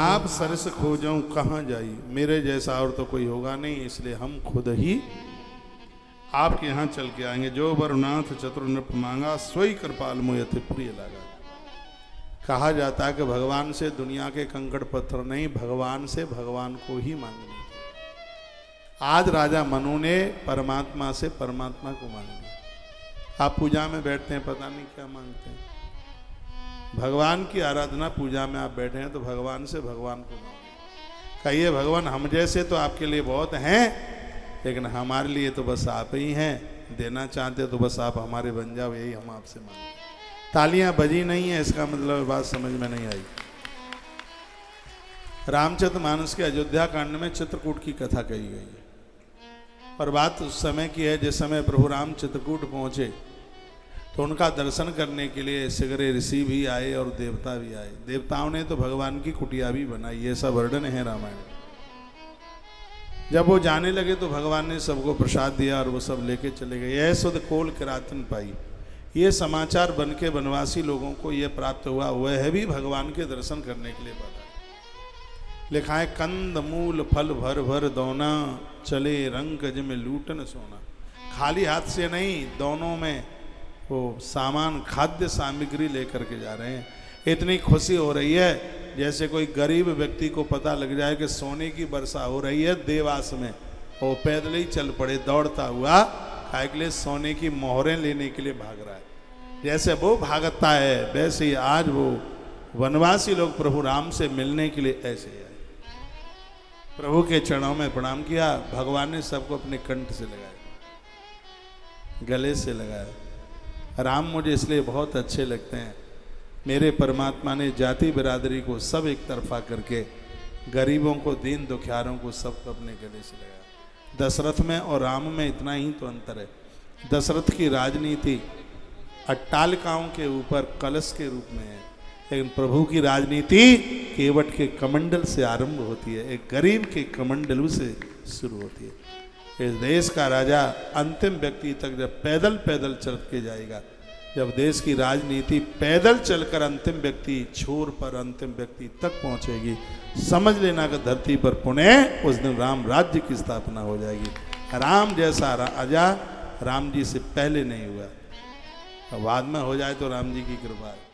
आप सरस खोजऊं कहाँ जाई, मेरे जैसा और तो कोई होगा नहीं, इसलिए हम खुद ही आपके यहाँ चल के आएंगे। जो वरुनाथ चतुर नृप मांगा, सोई कृपाल मोयति प्रिय लागा। कहा जाता है कि भगवान से दुनिया के कंकड़ पत्थर नहीं, भगवान से भगवान को ही मांगनी। आज राजा मनु ने परमात्मा से परमात्मा को मांग लिया। आप पूजा में बैठते हैं, पता नहीं क्या मांगते हैं। भगवान की आराधना पूजा में आप बैठे हैं तो भगवान से भगवान को मांगे। कहिए भगवान हम जैसे तो आपके लिए बहुत हैं, लेकिन हमारे लिए तो बस आप ही हैं। देना चाहते तो बस आप हमारे बन जाओ, यही हम आपसे मांगते। तालियां बजी नहीं है, इसका मतलब बात समझ में नहीं आई। रामचरितमानस के अयोध्या कांड में चित्रकूट की कथा कही गई है, और बात उस समय की है जिस समय प्रभु राम चित्रकूट पहुंचे तो उनका दर्शन करने के लिए सिगरे ऋषि भी आए और देवता भी आए। देवताओं ने तो भगवान की कुटिया भी बनाई, ये सब वर्णन है रामायण। जब वो जाने लगे तो भगवान ने सबको प्रसाद दिया और वो सब लेके चले गए। यह सुध कोल किरातन पाई, ये समाचार बन के वनवासी लोगों को ये प्राप्त हुआ, वह भी भगवान के दर्शन करने के लिए पड़ा। लिखा है कंद मूल फल भर भर दोना, चले रंग में लूटन सोना। खाली हाथ से नहीं, दोनों में वो सामान खाद्य सामग्री लेकर के जा रहे हैं। इतनी खुशी हो रही है जैसे कोई गरीब व्यक्ति को पता लग जाए कि सोने की वर्षा हो रही है देवास में, वो पैदल ही चल पड़े दौड़ता हुआ, खाए के लिए सोने की मोहरें लेने के लिए भाग रहा है। जैसे वो भागता है वैसे ही आज वो वनवासी लोग प्रभु राम से मिलने के लिए ऐसे आए। प्रभु के चरणों में प्रणाम किया। भगवान ने सबको अपने कंठ से लगाया, गले से लगाया। राम मुझे इसलिए बहुत अच्छे लगते हैं, मेरे परमात्मा ने जाति बिरादरी को सब एक तरफा करके गरीबों को, दीन दुखियारों को सबको अपने गले से लगाया। दशरथ में और राम में इतना ही तो अंतर है। दशरथ की राजनीति अट्टालिकाओं के ऊपर कलश के रूप में है, लेकिन प्रभु की राजनीति केवट के कमंडल से आरंभ होती है, एक गरीब के कमंडलू से शुरू होती है। इस देश का राजा अंतिम व्यक्ति तक जब पैदल पैदल चल के जाएगा, जब देश की राजनीति पैदल चलकर अंतिम व्यक्ति छोर पर अंतिम व्यक्ति तक पहुंचेगी, समझ लेना कि धरती पर पुनः उस दिन राम राज्य की स्थापना हो जाएगी। राम जैसा राजा राम जी से पहले नहीं हुआ, बाद में हो जाए तो राम जी की कृपा है।